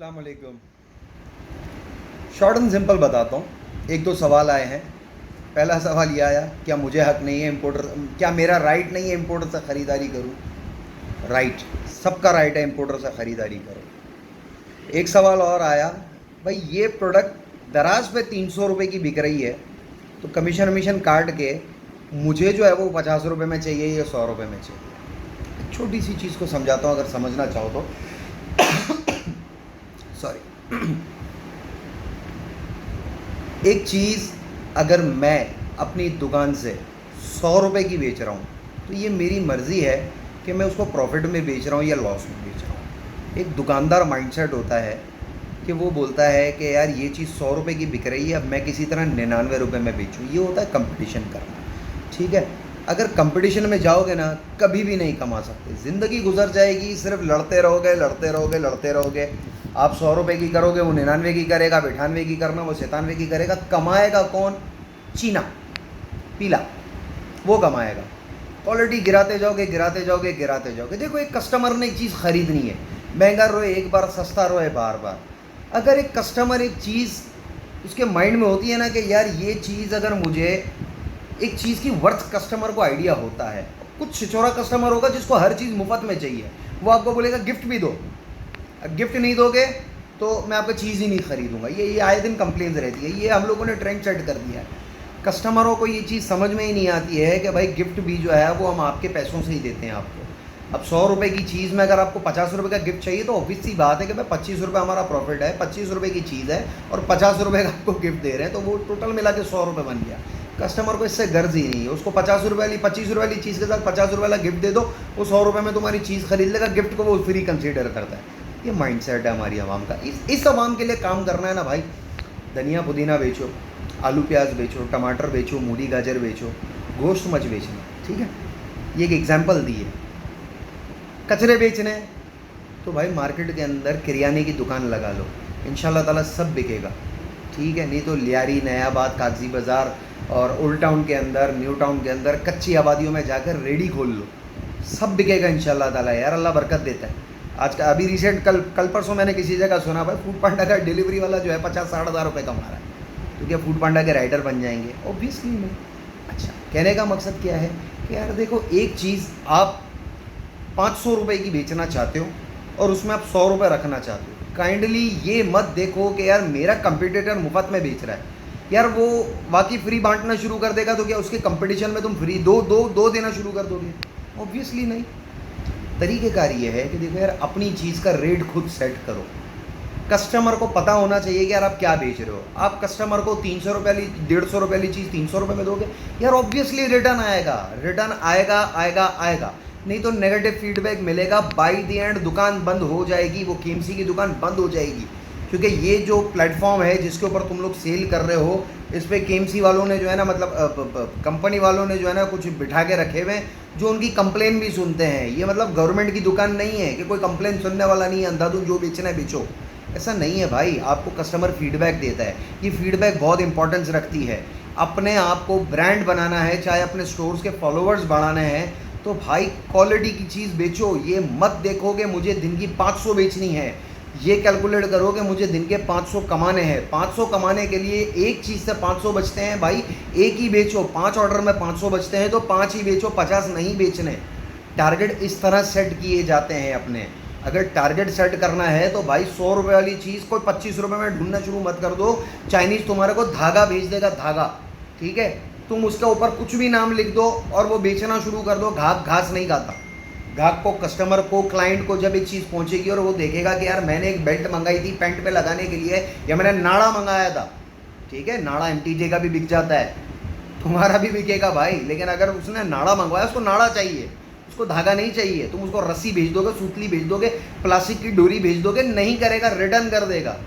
अस्सलाम वालेकुम। Short and simple बताता हूँ। एक दो सवाल आए हैं। पहला सवाल ये आया, क्या मुझे हक नहीं है इम्पोर्टर, क्या मेरा राइट नहीं है इम्पोर्टर से ख़रीदारी करूँ? राइट, सबका राइट है इम्पोर्टर से ख़रीदारी करो। एक सवाल और आया, भाई ये प्रोडक्ट दराज पे 300 रुपये की बिक रही है, तो कमीशन वमीशन काट के मुझे जो है वो 50 रुपये में चाहिए या 100 रुपये में चाहिए। छोटी सी चीज़ को समझाता हूँ, अगर समझना चाहो तो। सॉरी। एक चीज़ अगर मैं अपनी दुकान से 100 रुपये की बेच रहा हूँ, तो ये मेरी मर्ज़ी है कि मैं उसको प्रॉफिट में बेच रहा हूँ या लॉस में बेच रहा हूँ। एक दुकानदार माइंडसेट होता है कि वो बोलता है कि यार ये चीज़ 100 रुपये की बिक रही है, अब मैं किसी तरह 99 रुपये में बेचूँ। ये होता है कंपटीशन करना। ठीक है, अगर कंपटीशन में जाओगे ना, कभी भी नहीं कमा सकते। ज़िंदगी गुजर जाएगी, सिर्फ लड़ते रहोगे लड़ते रहोगे लड़ते रहोगे। आप 100 रुपये की करोगे, वो 99 की करेगा, 98 की करना वो 97 की करेगा। कमाएगा कौन? चीना पीला, वो कमाएगा। क्वालिटी गिराते जाओगे गिराते जाओगे गिराते जाओगे। देखो, एक कस्टमर ने एक चीज़ ख़रीदनी है, महंगा रोए एक बार, सस्ता रोए बार बार। अगर एक कस्टमर एक चीज़ उसके माइंड में होती है ना कि यार ये चीज़ अगर मुझे, एक चीज़ की वर्थ कस्टमर को आइडिया होता है। कुछ छिछोरा कस्टमर होगा जिसको हर चीज़ मुफ्त में चाहिए, वो आपको बोलेगा गिफ्ट भी दो। गिफ्ट नहीं दोगे तो मैं आपको चीज़ ही नहीं खरीदूंगा। ये आए दिन कंप्लेंट्स रहती है। ये हम लोगों ने ट्रेंड सेट कर दिया है। कस्टमरों को ये चीज़ समझ में ही नहीं आती है कि भाई गिफ्ट भी जो है वो हम आपके पैसों से ही देते हैं आपको। अब 100 रुपये की चीज़ में अगर आपको 50 रुपये का गिफ्ट चाहिए, तो ऑब्वियस सी बात है कि भाई 25 रुपये हमारा प्रॉफिट है, 25 रुपये की चीज़ है और 50 रुपये का आपको गिफ्ट दे रहे हैं, तो वो टोटल मिला के 100 रुपये बन गया। कस्टमर को इससे गर्ज ही नहीं है। उसको 50 रुपये वाली 25 रुपये वाली चीज़ के साथ 50 रुपये वाला गिफ्ट दे दो, वो 100 रुपये में तुम्हारी चीज़ खरीद लेगा। गिफ्ट को वो फ्री कंसीडर करता है। ये माइंडसेट है हमारी आवाम का। इस आवाम के लिए काम करना है ना भाई। धनिया पुदीना बेचो, आलू प्याज बेचो, टमाटर बेचो, मूली गाजर बेचो, गोश्त मच बेचना। ठीक है, ये एक एग्जांपल दी है। कचरे बेचने तो भाई मार्केट के अंदर किराने की दुकान लगा लो, इंशाल्लाह ताला सब बिकेगा। ठीक है, नहीं तो लियारी, नयाबाद, कागजी बाज़ार और ओल्ड टाउन के अंदर, न्यू टाउन के अंदर कच्ची आबादियों में जाकर रेडी खोल लो, सब बिकेगा इंशाल्लाह ताला। यार अल्लाह बरकत देता है। आज का अभी रिसेंट कल परसों मैंने किसी जगह सुना, भाई फूड पांडा का डिलीवरी वाला जो है 50-60 हज़ार रुपये कमा रहा है, तो क्या फूड पांडा के राइडर बन जाएंगे? ऑब्वियसली नहीं। अच्छा, कहने का मकसद क्या है कि यार देखो, एक चीज़ आप 500 रुपये की बेचना चाहते हो और उसमें आप 100 रुपये रखना चाहते हो। काइंडली ये मत देखो कि यार मेरा कंपटीटर मुफ्त में बेच रहा है, यार वो बाकी फ्री बांटना शुरू कर देगा, तो क्या उसके कंपटीशन में तुम फ्री दो देना शुरू कर दोगे? ऑब्वियसली नहीं। तरीक़ेकार ये है कि देखो यार, अपनी चीज़ का रेट खुद सेट करो। कस्टमर को पता होना चाहिए कि यार आप क्या बेच रहे हो। आप कस्टमर को 300 रुपये वाली 150 रुपये वाली चीज़ 300 रुपये में दोगे, यार ऑब्वियसली रिटर्न आएगा। रिटर्न आएगा आएगा आएगा, नहीं तो नेगेटिव फीडबैक मिलेगा। बाय द एंड दुकान बंद हो जाएगी, वो केएमसी की दुकान बंद हो जाएगी। क्योंकि ये जो प्लेटफॉर्म है जिसके ऊपर तुम लोग सेल कर रहे हो, इस पर केएमसी वालों ने जो है ना, मतलब कंपनी वालों ने जो है ना कुछ बिठा के रखे हुए हैं जो उनकी कंप्लेन भी सुनते हैं। ये मतलब गवर्नमेंट की दुकान नहीं है कि कोई कंप्लेन सुनने वाला नहीं है, अंधाधुंध जो बेचना है बेचो, ऐसा नहीं है भाई। आपको कस्टमर फीडबैक देता है, ये फीडबैक बहुत इंपॉर्टेंस रखती है। अपने आप को ब्रांड बनाना है, चाहे अपने स्टोर्स के फॉलोअर्स बढ़ाने हैं, तो भाई क्वालिटी की चीज़ बेचो। ये मत देखो कि मुझे दिन की 500 बेचनी है, ये कैलकुलेट करो कि मुझे दिन के 500 कमाने हैं। 500 कमाने के लिए एक चीज़ से 500 बचते हैं भाई, एक ही बेचो। 5 ऑर्डर में 500 बचते हैं तो 5 ही बेचो, 50 नहीं बेचने। टारगेट इस तरह सेट किए जाते हैं अपने। अगर टारगेट सेट करना है तो भाई 100 रुपये वाली चीज़ को 25 रुपये में ढूंढना शुरू मत कर दो। चाइनीज़ तुम्हारे को धागा भेज देगा, धागा। ठीक है, तुम उसके ऊपर कुछ भी नाम लिख दो और वो बेचना शुरू कर दो। घास नहीं खाता। ग्राहक को, कस्टमर को, क्लाइंट को जब एक चीज़ पहुंचेगी और वो देखेगा कि यार मैंने एक बेल्ट मंगाई थी पैंट पे लगाने के लिए, या मैंने नाड़ा मंगाया था। ठीक है, नाड़ा MTJ का भी बिक जाता है, तुम्हारा भी बिकेगा भाई। लेकिन अगर उसने नाड़ा मंगवाया, उसको नाड़ा चाहिए, उसको धागा नहीं चाहिए। तुम उसको रस्सी भेज दोगे, सूतली भेज दोगे, प्लास्टिक की डोरी भेज दोगे, नहीं करेगा, रिटर्न कर देगा।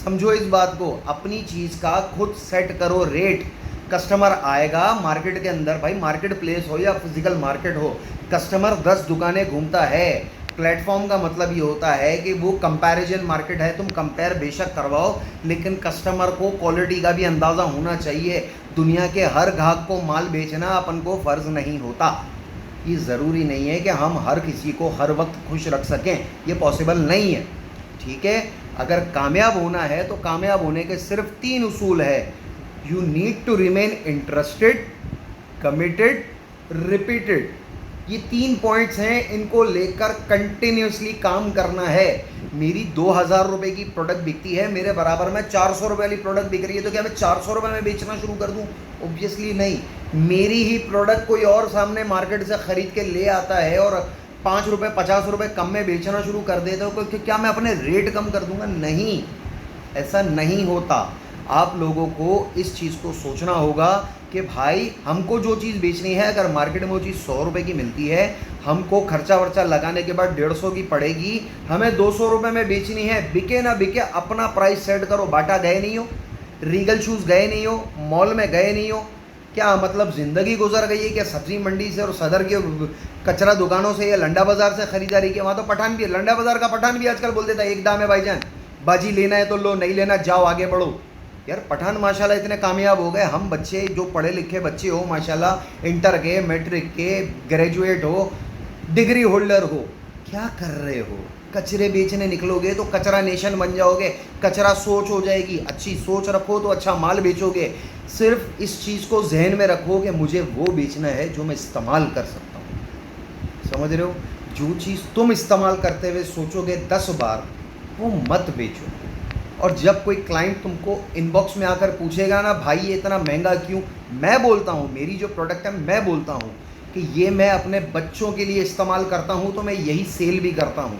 समझो इस बात को। अपनी चीज़ का खुद सेट करो रेट। कस्टमर आएगा मार्केट के अंदर, भाई मार्केट प्लेस हो या फिजिकल मार्केट हो, कस्टमर 10 दुकानें घूमता है। प्लेटफॉर्म का मतलब ये होता है कि वो कंपैरिजन मार्केट है, तुम कंपेयर बेशक करवाओ, लेकिन कस्टमर को क्वालिटी का भी अंदाज़ा होना चाहिए। दुनिया के हर ग्राहक को माल बेचना अपन को फ़र्ज़ नहीं होता। ये ज़रूरी नहीं है कि हम हर किसी को हर वक्त खुश रख सकें, ये पॉसिबल नहीं है। ठीक है, अगर कामयाब होना है तो कामयाब होने के सिर्फ 3 उसूल है। You need to remain interested, committed, repeated. ये 3 पॉइंट्स हैं, इनको लेकर कंटिन्यूसली काम करना है। मेरी 2000 रुपये की प्रोडक्ट बिकती है, मेरे बराबर में 400 रुपये वाली प्रोडक्ट बिक रही है, तो क्या मैं 400 रुपये में बेचना शुरू कर दूं? ऑब्वियसली नहीं। मेरी ही प्रोडक्ट कोई और सामने मार्केट से ख़रीद के ले आता है और 5 रुपये 50 रुपये कम में बेचना शुरू कर देता हूँ, तो क्या मैं अपने रेट कम कर दूंगा? नहीं, ऐसा नहीं होता। आप लोगों को इस चीज़ को सोचना होगा कि भाई हमको जो चीज़ बेचनी है, अगर मार्केट में वो चीज़ 100 रुपये की मिलती है, हमको खर्चा वर्चा लगाने के बाद 150 की पड़ेगी, हमें 200 रुपये में बेचनी है। बिके ना बिके अपना प्राइस सेट करो। बाटा गए नहीं हो, रीगल शूज़ गए नहीं हो, मॉल में गए नहीं हो, क्या मतलब ज़िंदगी गुजर गई है क्या सब्जी मंडी से और सदर के कचरा दुकानों से या लंडा बाज़ार से ख़रीदारी की? वहाँ तो पठान भी है, लंडा बाज़ार का पठान भी आजकल बोल देता है एक दाम है भाईजान, बाजी लेना है तो लो, नहीं लेना जाओ आगे बढ़ो। यार पठान माशाल्लाह इतने कामयाब हो गए, हम बच्चे जो पढ़े लिखे बच्चे हो माशाल्लाह, इंटर के, मैट्रिक के, ग्रेजुएट हो, डिग्री होल्डर हो, क्या कर रहे हो? कचरे बेचने निकलोगे तो कचरा नेशन बन जाओगे। कचरा सोच हो जाएगी। अच्छी सोच रखो तो अच्छा माल बेचोगे। सिर्फ इस चीज़ को जहन में रखो कि मुझे वो बेचना है जो मैं इस्तेमाल कर सकता हूँ। समझ रहे हो? जो चीज़ तुम इस्तेमाल करते हुए सोचोगे 10 बार, वो मत बेचो। और जब कोई क्लाइंट तुमको इनबॉक्स में आकर पूछेगा ना, भाई ये इतना महंगा क्यों, मैं बोलता हूँ, मेरी जो प्रोडक्ट है मैं बोलता हूँ कि ये मैं अपने बच्चों के लिए इस्तेमाल करता हूँ, तो मैं यही सेल भी करता हूँ।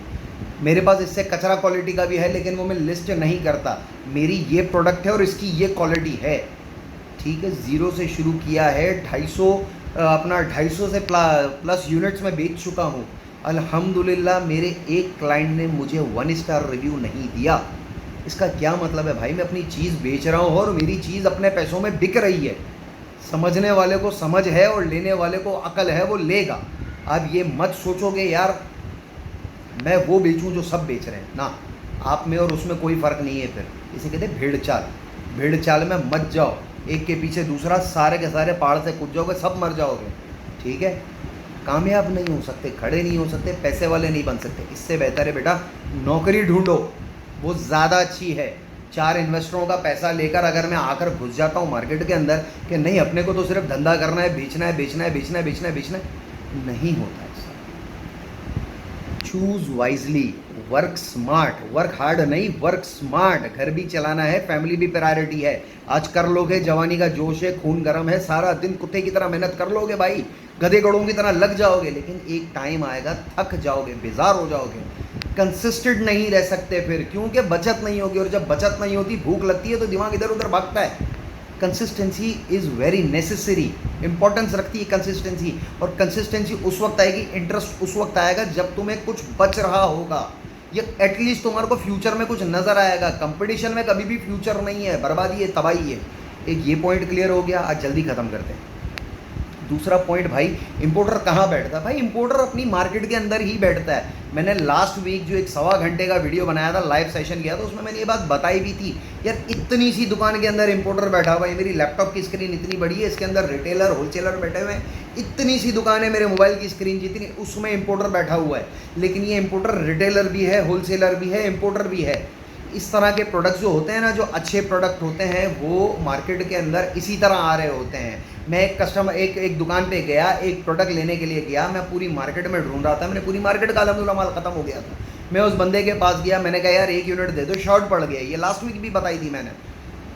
मेरे पास इससे कचरा क्वालिटी का भी है, लेकिन वो मैं लिस्ट नहीं करता। मेरी ये प्रोडक्ट है और इसकी ये क्वालिटी है। ठीक है, ज़ीरो से शुरू किया है, 250 से प्लस यूनिट्स में बेच चुका हूँ। अल्हम्दुलिल्लाह मेरे एक क्लाइंट ने मुझे 1 स्टार रिव्यू नहीं दिया। इसका क्या मतलब है भाई? मैं अपनी चीज़ बेच रहा हूँ और मेरी चीज़ अपने पैसों में बिक रही है। समझने वाले को समझ है और लेने वाले को अकल है, वो लेगा। अब ये मत सोचोगे यार मैं वो बेचूं जो सब बेच रहे हैं ना, आप में और उसमें कोई फ़र्क नहीं है। फिर इसे कहते हैं भेड़ चाल। भेड़ चाल में मत जाओ, एक के पीछे दूसरा, सारे के सारे पहाड़ से कूद जाओगे, सब मर जाओगे। ठीक है, कामयाब नहीं हो सकते, खड़े नहीं हो सकते, पैसे वाले नहीं बन सकते। इससे बेहतर है बेटा नौकरी ढूंढो, वो ज़्यादा अच्छी है। 4 इन्वेस्टरों का पैसा लेकर अगर मैं आकर घुस जाता हूँ मार्केट के अंदर कि नहीं अपने को तो सिर्फ धंधा करना है, बेचना है, बेचना है, बेचना है, बेचना है, बेचना है, नहीं होता ऐसा। Choose wisely, work smart, work hard नहीं, वर्क स्मार्ट। घर भी चलाना है, फैमिली भी प्रायोरिटी है। आज कर लोगे, जवानी का जोश है, खून गर्म है, सारा दिन कुत्ते की तरह मेहनत कर लोगे भाई, गधे गड़ों की तरह लग जाओगे, लेकिन एक टाइम आएगा थक जाओगे, बेजार हो जाओगे, कंसिस्टेंट नहीं रह सकते फिर, क्योंकि बचत नहीं होगी। और जब बचत नहीं होती, भूख लगती है तो दिमाग इधर उधर भागता है। Consistency is very necessary, importance रखती है कंसिस्टेंसी। और कंसिस्टेंसी उस वक्त आएगी, इंटरेस्ट उस वक्त आएगा जब तुम्हें कुछ बच रहा होगा, या एटलीस्ट तुम्हारे को फ्यूचर में कुछ नज़र आएगा। कंपटीशन में कभी भी फ्यूचर नहीं है, बर्बादी है, तबाही है। एक ये पॉइंट क्लियर हो गया। आज जल्दी ख़त्म करते हैं। दूसरा पॉइंट भाई, इंपोर्टर कहाँ बैठता है? भाई इंपोर्टर अपनी मार्केट के अंदर ही बैठता है। मैंने लास्ट वीक जो एक 1.25 घंटे का वीडियो बनाया था, लाइव सेशन किया था, उसमें मैंने ये बात बताई भी थी। यार इतनी सी दुकान के अंदर इंपोर्टर बैठा हुआ है, मेरी लैपटॉप की स्क्रीन इतनी बड़ी है, इसके अंदर रिटेलर होलसेलर बैठे हुए हैं, इतनी सी दुकान है, मेरे मोबाइल की स्क्रीन जितनी, उसमें इंपोर्टर बैठा हुआ है। लेकिन ये इंपोर्टर रिटेलर भी है, होलसेलर भी है, इंपोर्टर भी है। इस तरह के प्रोडक्ट्स जो होते हैं ना, जो अच्छे प्रोडक्ट होते हैं, वो मार्केट के अंदर इसी तरह आ रहे होते हैं। मैं एक दुकान पे गया, एक प्रोडक्ट लेने के लिए गया, मैं पूरी मार्केट में ढूंढ रहा था, मैंने पूरी मार्केट का अल्हम्दुलिल्लाह माल ख़त्म हो गया था। मैं उस बंदे के पास गया, मैंने कहा यार 1 यूनिट दे दो, शॉर्ट पड़ गया। ये लास्ट वीक भी बताई थी मैंने।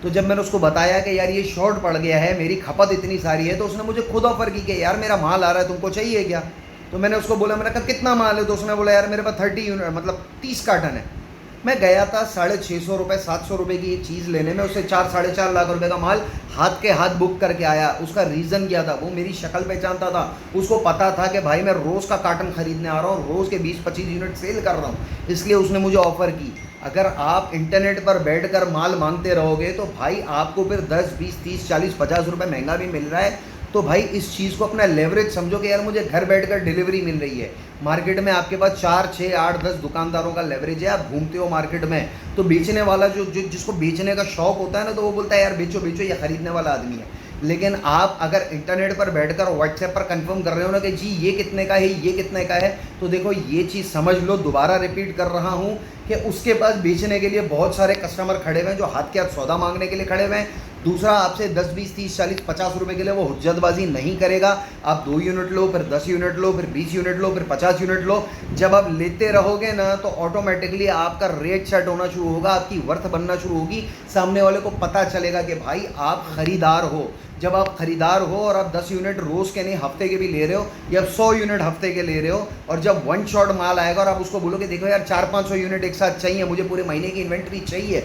तो जब मैंने उसको बताया कि यार ये शॉर्ट पड़ गया है, मेरी खपत इतनी सारी है, तो उसने मुझे खुद ऑफर की कि यार मेरा माल आ रहा है, तुमको चाहिए क्या? तो मैंने उसको बोला, मैंने कहा कितना माल है? तो उसने बोला यार मेरे पास 30 यूनिट, मतलब 30 कार्टन है। मैं गया था 650 रुपये 700 रुपये की एक चीज़ लेने में, उससे 4-4.5 लाख रुपए का माल हाथ के हाथ बुक करके आया। उसका रीज़न क्या था? वो मेरी शक्ल पहचानता था, उसको पता था कि भाई मैं रोज़ का कार्टन ख़रीदने आ रहा हूँ, रोज़ के 20-25 यूनिट सेल कर रहा हूँ, इसलिए उसने मुझे ऑफ़र की। अगर आप इंटरनेट पर बैठकर माल मांगते रहोगे तो भाई आपको फिर 10, 20, 30, 40, 50 रुपये महंगा भी मिल रहा है। तो भाई इस चीज़ को अपना लेवरेज समझो कि यार मुझे घर बैठकर डिलीवरी मिल रही है। मार्केट में आपके पास 4, 6, 8, 10 दुकानदारों का लेवरेज है, आप घूमते हो मार्केट में, तो बेचने वाला जो जिसको बेचने का शौक होता है ना, तो वो बोलता है यार बेचो बेचो, या ख़रीदने वाला आदमी है, लेकिन आप अगर इंटरनेट पर बैठकर व्हाट्सएप पर कंफर्म कर रहे हो ना कि जी ये कितने का है, ये कितने का है, तो देखो ये चीज़ समझ लो, दोबारा रिपीट कर रहा हूँ कि उसके पास बेचने के लिए बहुत सारे कस्टमर खड़े हुए हैं जो हाथ के हाथ सौदा मांगने के लिए खड़े हुए हैं। दूसरा, आपसे 10, 20, 30, 40, 50 रुपए के लिए वो हुज्जतबाजी नहीं करेगा। आप 2 यूनिट लो, फिर 10 यूनिट लो, फिर 20 यूनिट लो, फिर 50 यूनिट लो। जब आप लेते रहोगे ना तो ऑटोमेटिकली आपका रेट सेट होना शुरू होगा, आपकी वर्थ बनना शुरू होगी। सामने वाले को पता चलेगा कि भाई आप खरीदार हो। जब आप खरीदार हो और आप 10 यूनिट रोज़ के नहीं हफ्ते के भी ले रहे हो, या 100 यूनिट हफ्ते के ले रहे हो, और जब वन शॉट माल आएगा और आप उसको बोलोगे देखो यार 400-500 यूनिट एक साथ चाहिए, मुझे पूरे महीने की इन्वेंट्री चाहिए,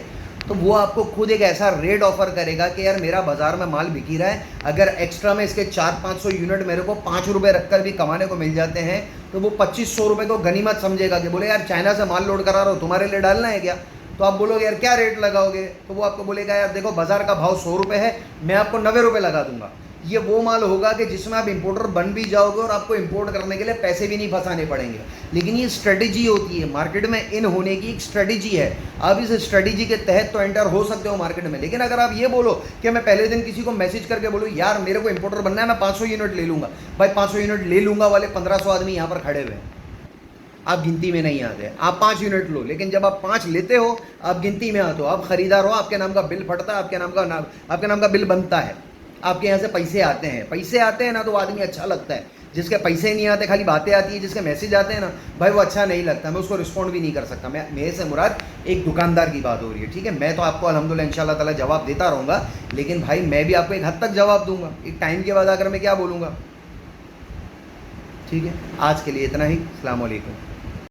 तो वो आपको खुद एक ऐसा रेट ऑफर करेगा कि यार मेरा बाजार में माल बिक ही रहा है, अगर एक्स्ट्रा में इसके 400-500 यूनिट मेरे को 5 रुपये रखकर भी कमाने को मिल जाते हैं, तो वो 2500 रुपये को गनीमत समझेगा कि बोले यार चाइना से माल लोड करा रहा हो, तुम्हारे लिए डालना है क्या। तो आप बोलोगे यार क्या रेट लगाओगे, तो वो आपको बोलेगा यार देखो बाजार का भाव 100 रुपये है, मैं आपको 90 रुपये लगा दूंगा। ये वो माल होगा कि जिसमें आप इंपोर्टर बन भी जाओगे और आपको इंपोर्ट करने के लिए पैसे भी नहीं फंसाने पड़ेंगे। लेकिन ये स्ट्रेटेजी होती है, मार्केट में इन होने की एक स्ट्रेटेजी है। आप इस स्ट्रेटेजी के तहत तो एंटर हो सकते हो मार्केट में, लेकिन अगर आप ये बोलो कि मैं पहले दिन किसी को मैसेज करके बोलूँ यार मेरे को इंपोर्टर बनना है, मैं 500 यूनिट ले लूँगा, भाई 500 यूनिट ले लूँगा वाले 1500 आदमी यहाँ पर खड़े हुए हैं, आप गिनती में नहीं आते। आप 5 यूनिट लो, लेकिन जब आप 5 लेते हो आप गिनती में आते हो, आप खरीदार हो, आपके नाम का बिल फटता है, आपके नाम का बिल बनता है, आपके यहाँ से पैसे आते हैं ना, तो आदमी अच्छा लगता है। जिसके पैसे नहीं आते, खाली बातें आती है, जिसके मैसेज आते हैं ना भाई वो अच्छा नहीं लगता, मैं उसको रिस्पॉन्ड भी नहीं कर सकता। मेरे से मुराद एक दुकानदार की बात हो रही है, ठीक है। मैं तो आपको अल्हम्दुलिल्लाह इंशाल्लाह ताला जवाब देता रहूँगा, लेकिन भाई मैं भी आपको एक हद तक जवाब दूंगा, एक टाइम के बाद आकर मैं क्या बोलूँगा, ठीक है। आज के लिए इतना ही। अस्सलाम वालेकुम।